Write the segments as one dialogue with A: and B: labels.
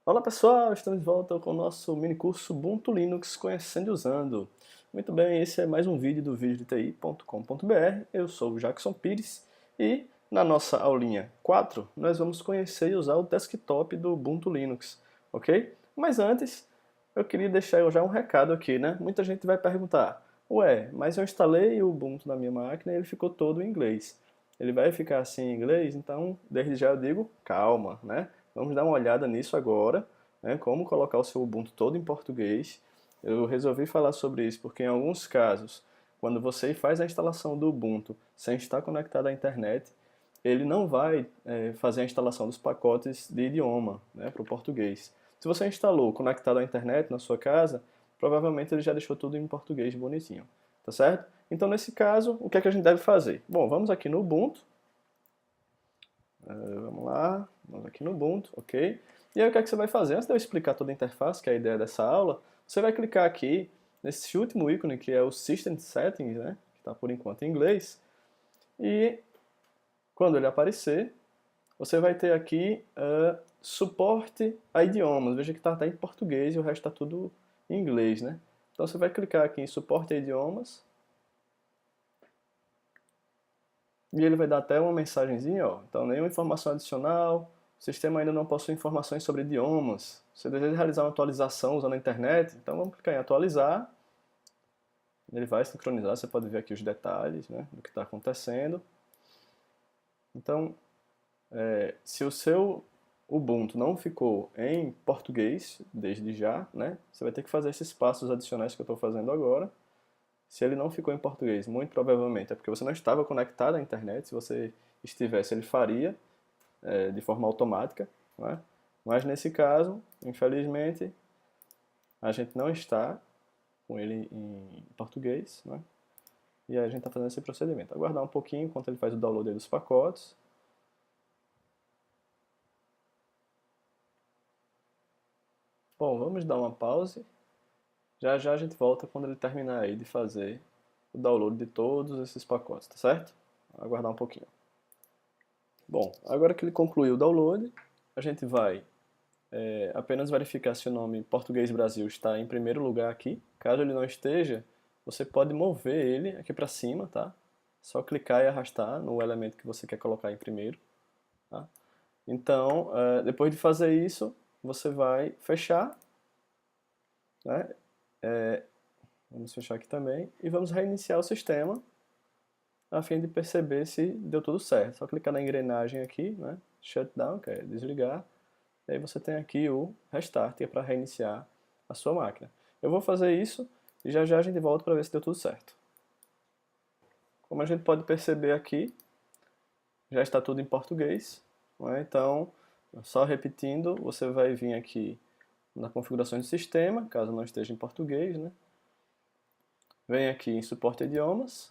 A: Olá pessoal, estamos de volta com o nosso mini curso Ubuntu Linux Conhecendo e Usando. Muito bem, esse é mais um vídeo do videodti.com.br. Eu sou o Jackson Pires e na nossa aulinha 4 nós vamos conhecer e usar o desktop do Ubuntu Linux, ok? Mas antes, eu queria deixar já um recado aqui, né? Muita gente vai perguntar, ué, mas eu instalei o Ubuntu na minha máquina e ele ficou todo em inglês. Ele vai ficar assim em inglês? Então, desde já eu digo, calma, né? Vamos dar uma olhada nisso agora, né? Como colocar o seu Ubuntu todo em português. Eu resolvi falar sobre isso porque em alguns casos, quando você faz a instalação do Ubuntu sem estar conectado à internet, ele não vai fazer a instalação dos pacotes de idioma, né, para o português. Se você instalou conectado à internet na sua casa, provavelmente ele já deixou tudo em português bonitinho, tá certo? Então nesse caso, o que é que a gente deve fazer? Bom, vamos aqui no Ubuntu, vamos lá, vamos aqui no Ubuntu, ok? E aí o que é que você vai fazer? Antes de eu explicar toda a interface, que é a ideia dessa aula, você vai clicar aqui nesse último ícone, que é o System Settings, né? Que está por enquanto em inglês. E quando ele aparecer, você vai ter aqui suporte a idiomas. Veja que está até em português e o resto está tudo em inglês, né? Então você vai clicar aqui em suporte a idiomas. E ele vai dar até uma mensagenzinha, ó. Então, nenhuma informação adicional, o sistema ainda não possui informações sobre idiomas. Você deseja realizar uma atualização usando a internet? Então vamos clicar em atualizar. Ele vai sincronizar, você pode ver aqui os detalhes, né, do que está acontecendo. Então, se o seu Ubuntu não ficou em português desde já, né, você vai ter que fazer esses passos adicionais que eu estou fazendo agora. Se ele não ficou em português, muito provavelmente é porque você não estava conectado à internet. Se você estivesse, ele faria de forma automática, né? Mas nesse caso, infelizmente, a gente não está com ele em português, né? E aí a gente está fazendo esse procedimento. Aguardar um pouquinho enquanto ele faz o download dos pacotes. Bom, vamos dar uma pause. Já já a gente volta quando ele terminar aí de fazer o download de todos esses pacotes, tá certo? Aguardar um pouquinho. Bom, agora que ele concluiu o download, a gente vai apenas verificar se o nome Português Brasil está em primeiro lugar aqui. Caso ele não esteja, você pode mover ele aqui para cima, tá? Só clicar e arrastar no elemento que você quer colocar em primeiro, tá? Então, depois de fazer isso, você vai fechar, né? Vamos fechar aqui também e vamos reiniciar o sistema a fim de perceber se deu tudo certo. Só clicar na engrenagem aqui, né? Shutdown, que é desligar. E aí você tem aqui o Restart, que é para reiniciar a sua máquina. Eu vou fazer isso e já já a gente volta para ver se deu tudo certo. Como a gente pode perceber aqui, já está tudo em português, né? Então, só repetindo, você vai vir aqui na configuração do sistema, caso não esteja em português, né? Vem aqui em suporte a idiomas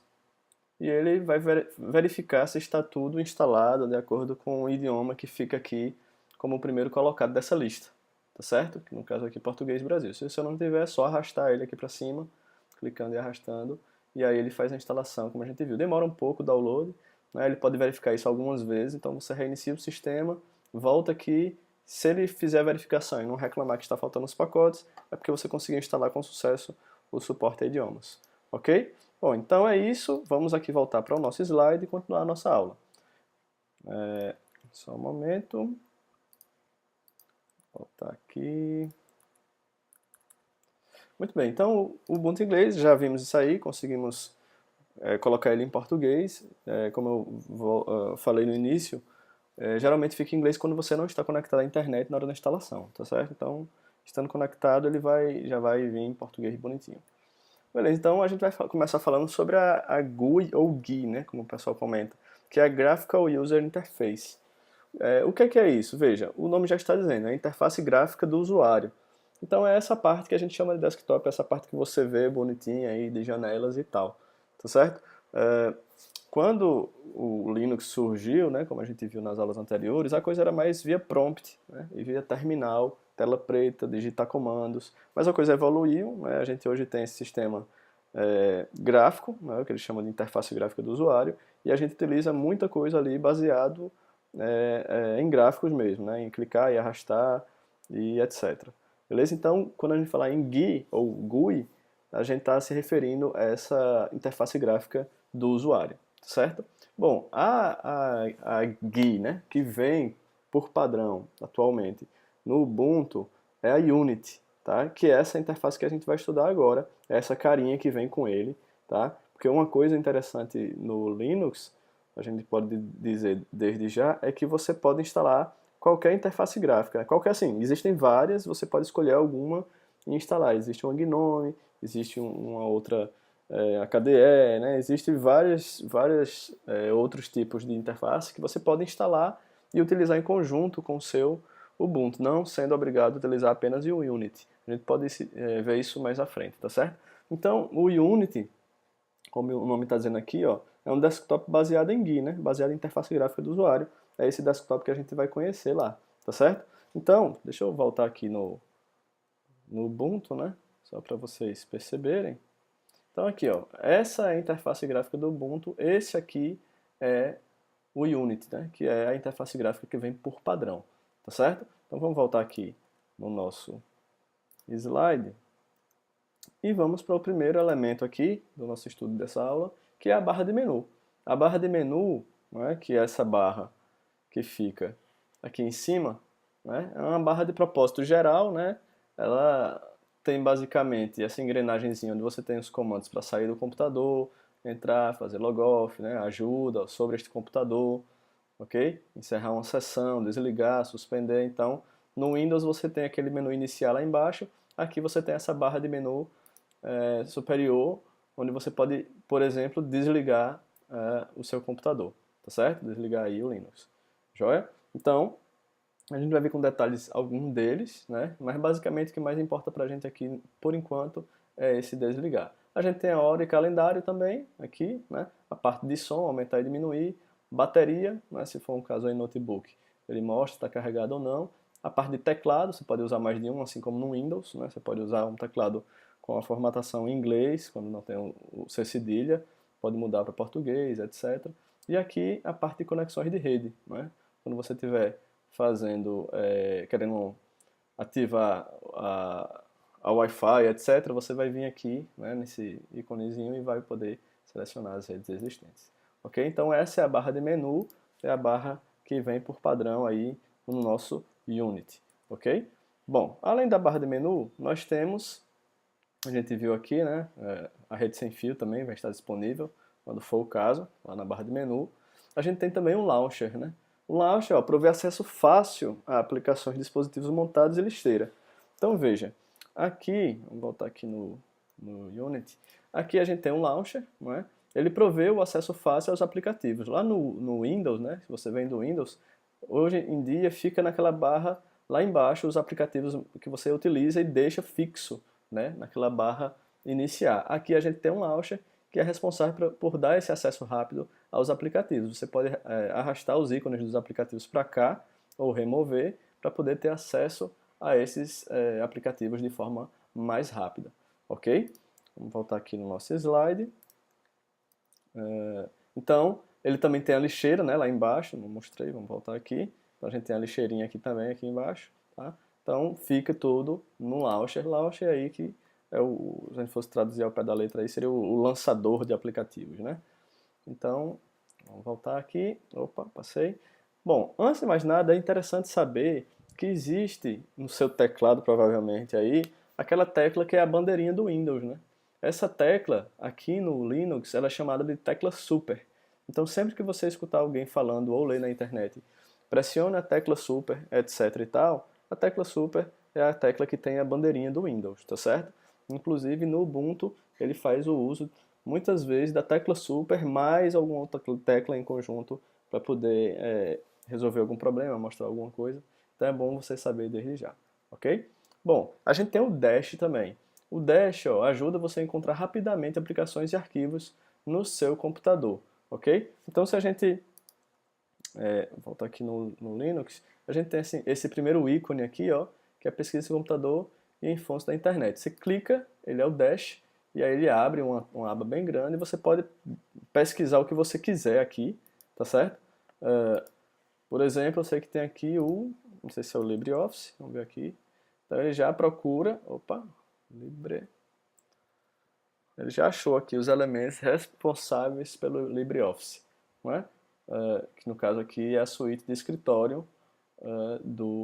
A: e ele vai verificar se está tudo instalado de acordo com o idioma que fica aqui como o primeiro colocado dessa lista, tá certo? Que no caso aqui Português Brasil. Se você não tiver, é só arrastar ele aqui para cima, clicando e arrastando, e aí ele faz a instalação, como a gente viu. Demora um pouco o download, né? Ele pode verificar isso algumas vezes, então você reinicia o sistema, volta aqui, se ele fizer a verificação e não reclamar que está faltando os pacotes, é porque você conseguiu instalar com sucesso o suporte a idiomas, ok? Bom, então é isso, vamos aqui voltar para o nosso slide e continuar a nossa aula. Só um momento. Voltar aqui. Muito bem, então o Ubuntu inglês, já vimos isso aí, conseguimos colocar ele em português. Como eu falei no início, geralmente fica em inglês quando você não está conectado à internet na hora da instalação, tá certo? Então, estando conectado, ele já vai vir em português bonitinho. Beleza, então a gente vai começar falando sobre a GUI ou GUI, né, como o pessoal comenta, que é a Graphical User Interface. O que é isso? Veja, o nome já está dizendo, é a interface gráfica do usuário. Então é essa parte que a gente chama de desktop, essa parte que você vê bonitinha aí de janelas e tal, tá certo? Quando o Linux surgiu, né, como a gente viu nas aulas anteriores, a coisa era mais via prompt, né, e via terminal, tela preta, digitar comandos, mas a coisa evoluiu, né, a gente hoje tem esse sistema gráfico, né, o que eles chamam de interface gráfica do usuário, e a gente utiliza muita coisa ali baseado em gráficos mesmo, né, em clicar e arrastar, e etc. Beleza? Então, quando a gente falar em GUI ou GUI, a gente está se referindo a essa interface gráfica do usuário, certo? Bom, a GUI, né, que vem por padrão atualmente no Ubuntu é a Unity, tá? Que é essa interface que a gente vai estudar agora, é essa carinha que vem com ele, tá? Porque uma coisa interessante no Linux, a gente pode dizer desde já, é que você pode instalar qualquer interface gráfica. Qualquer assim, existem várias, você pode escolher alguma e instalar. Existe uma GNOME, existe uma outra a KDE, né? Existem vários outros tipos de interface que você pode instalar e utilizar em conjunto com o seu Ubuntu, não sendo obrigado a utilizar apenas o Unity. A gente pode ver isso mais à frente, tá certo? Então, o Unity, como o nome está dizendo aqui, ó, é um desktop baseado em GUI, né? Baseado em interface gráfica do usuário. É esse desktop que a gente vai conhecer lá, tá certo? Então, deixa eu voltar aqui no Ubuntu, né? Só para vocês perceberem. Então aqui, ó, essa é a interface gráfica do Ubuntu, esse aqui é o Unity, né? Que é a interface gráfica que vem por padrão, tá certo? Então vamos voltar aqui no nosso slide. E vamos para o primeiro elemento aqui do nosso estudo dessa aula, que é a barra de menu. A barra de menu, né, que é essa barra que fica aqui em cima, né, é uma barra de propósito geral, né? Ela tem basicamente essa engrenagemzinha onde você tem os comandos para sair do computador, entrar, fazer logoff, né, ajuda sobre este computador, ok? Encerrar uma sessão, desligar, suspender. Então, no Windows você tem aquele menu inicial lá embaixo, aqui você tem essa barra de menu superior, onde você pode, por exemplo, desligar o seu computador, tá certo? Desligar aí o Linux, joia? Então, a gente vai ver com detalhes alguns deles, né? Mas basicamente o que mais importa pra gente aqui, por enquanto, é esse desligar. A gente tem a hora e calendário também, aqui, né? A parte de som, aumentar e diminuir, bateria, né? Se for um caso aí notebook, ele mostra se está carregado ou não. A parte de teclado, você pode usar mais de um, assim como no Windows, né? Você pode usar um teclado com a formatação em inglês, quando não tem o C cedilha, pode mudar para português, etc. E aqui a parte de conexões de rede, né? Quando você tiver fazendo, querendo ativar a Wi-Fi, etc., você vai vir aqui, né, nesse íconezinho e vai poder selecionar as redes existentes. Ok? Então essa é a barra de menu, é a barra que vem por padrão aí no nosso Unity. Ok? Bom, além da barra de menu, nós temos, a gente viu aqui, né, a rede sem fio também vai estar disponível, quando for o caso, lá na barra de menu. A gente tem também um launcher, né? O launcher, ó, provê acesso fácil a aplicações de dispositivos montados e lixeira. Então veja, aqui, vamos voltar aqui no Unity, aqui a gente tem um launcher, não é? Ele provê o acesso fácil aos aplicativos. Lá no Windows, né, se você vem do Windows, hoje em dia fica naquela barra lá embaixo os aplicativos que você utiliza e deixa fixo, né, naquela barra iniciar. Aqui a gente tem um launcher que é responsável por dar esse acesso rápido aos aplicativos. Você pode arrastar os ícones dos aplicativos para cá ou remover para poder ter acesso a esses aplicativos de forma mais rápida, ok? Vamos voltar aqui no nosso slide. Então, ele também tem a lixeira, né, lá embaixo, não mostrei, vamos voltar aqui. Então a gente tem a lixeirinha aqui também, aqui embaixo, tá? Então fica tudo no launcher. Launcher aí que se a gente fosse traduzir ao pé da letra aí, seria o lançador de aplicativos, né? Então, vamos voltar aqui. Opa, passei. Bom, antes de mais nada, é interessante saber que existe no seu teclado, provavelmente aí, aquela tecla que é a bandeirinha do Windows, né? Essa tecla, aqui no Linux, ela é chamada de tecla Super. Então, sempre que você escutar alguém falando ou ler na internet, pressione a tecla Super, etc e tal, a tecla Super é a tecla que tem a bandeirinha do Windows, tá certo? Inclusive, no Ubuntu, ele faz o uso muitas vezes da tecla Super mais alguma outra tecla em conjunto para poder resolver algum problema, mostrar alguma coisa. Então é bom você saber desde já, ok? Bom, a gente tem o Dash também. O Dash ajuda você a encontrar rapidamente aplicações e arquivos no seu computador, ok? Então se a gente voltar aqui no Linux, a gente tem esse primeiro ícone aqui, ó, que é a pesquisa de computador e em fontes da internet. Você clica, ele é o Dash, e aí ele abre uma aba bem grande e você pode pesquisar o que você quiser aqui, tá certo? Por exemplo, eu sei que tem aqui não sei se é o LibreOffice, vamos ver aqui. Então ele já procura, ele já achou aqui os elementos responsáveis pelo LibreOffice, não é? Que no caso aqui é a suíte de escritório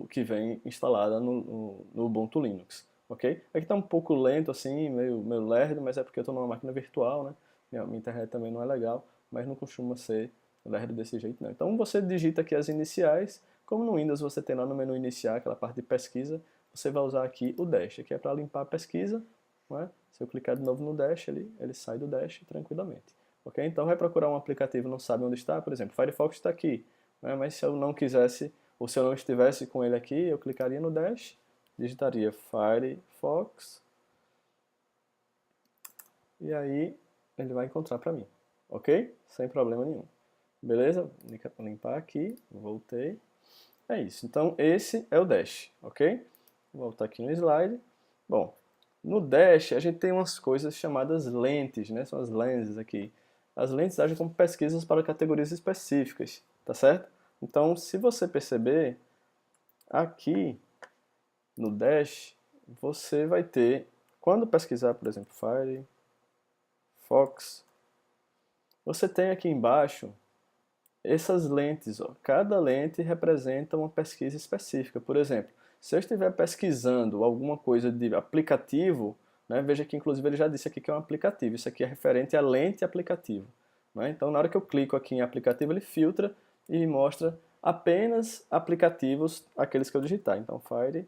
A: que vem instalada no Ubuntu Linux, ok? Aqui está um pouco lento assim, meio lerdo, mas é porque eu estou numa máquina virtual, né? Minha internet também não é legal, mas não costuma ser lerdo desse jeito não. Então você digita aqui as iniciais, como no Windows você tem lá no menu iniciar aquela parte de pesquisa, você vai usar aqui o dash, que é para limpar a pesquisa, não é? Se eu clicar de novo no dash, ele sai do dash tranquilamente. Ok? Então vai procurar um aplicativo e não sabe onde está, por exemplo, Firefox está aqui, né? Mas se eu não quisesse, ou se eu não estivesse com ele aqui, eu clicaria no dash, digitaria Firefox, e aí ele vai encontrar para mim, ok? Sem problema nenhum. Beleza? Vou limpar aqui, voltei. É isso, então esse é o dash, ok? Vou voltar aqui no slide. Bom, no dash a gente tem umas coisas chamadas lentes, né? São as lenses aqui. As lentes agem como pesquisas para categorias específicas, tá certo? Então, se você perceber, aqui no dash, você vai ter, quando pesquisar, por exemplo, Firefox, você tem aqui embaixo essas lentes, ó. Cada lente representa uma pesquisa específica. Por exemplo, se eu estiver pesquisando alguma coisa de aplicativo, né, veja que inclusive ele já disse aqui que é um aplicativo. Isso aqui é referente a lente aplicativo. Né? Então, na hora que eu clico aqui em aplicativo, ele filtra e mostra apenas aplicativos, aqueles que eu digitar. Então, Firefox.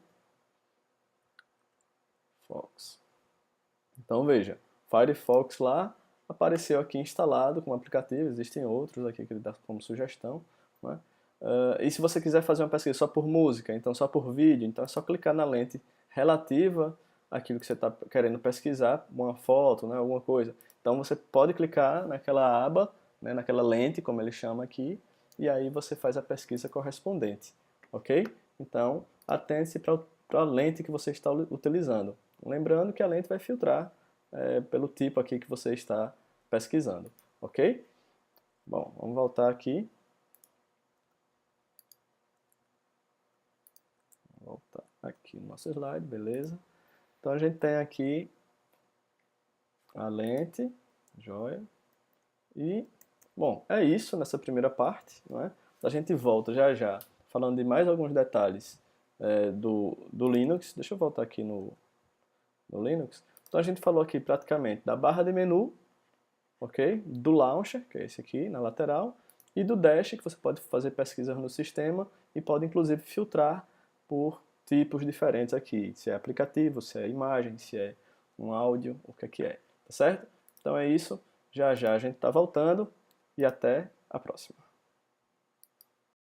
A: Então, veja, Firefox lá apareceu aqui instalado como aplicativo, existem outros aqui que ele dá como sugestão, né? E se você quiser fazer uma pesquisa só por música, então só por vídeo, então é só clicar na lente relativa àquilo que você está querendo pesquisar, uma foto, né, alguma coisa. Então você pode clicar naquela aba, né, naquela lente, como ele chama aqui, e aí você faz a pesquisa correspondente, ok? Então atente-se para a lente que você está utilizando. Lembrando que a lente vai filtrar pelo tipo aqui que você está pesquisando, ok? Bom, vamos voltar aqui. Voltar aqui no nosso slide, beleza? Então a gente tem aqui a lente, joia. E, bom, é isso nessa primeira parte, não é? A gente volta já falando de mais alguns detalhes do Linux. Deixa eu voltar aqui no Linux. Então a gente falou aqui praticamente da barra de menu, ok? Do launcher, que é esse aqui na lateral, e do dash, que você pode fazer pesquisas no sistema e pode inclusive filtrar por tipos diferentes aqui, se é aplicativo, se é imagem, se é um áudio, o que é, tá certo? Então é isso, já a gente está voltando e até a próxima.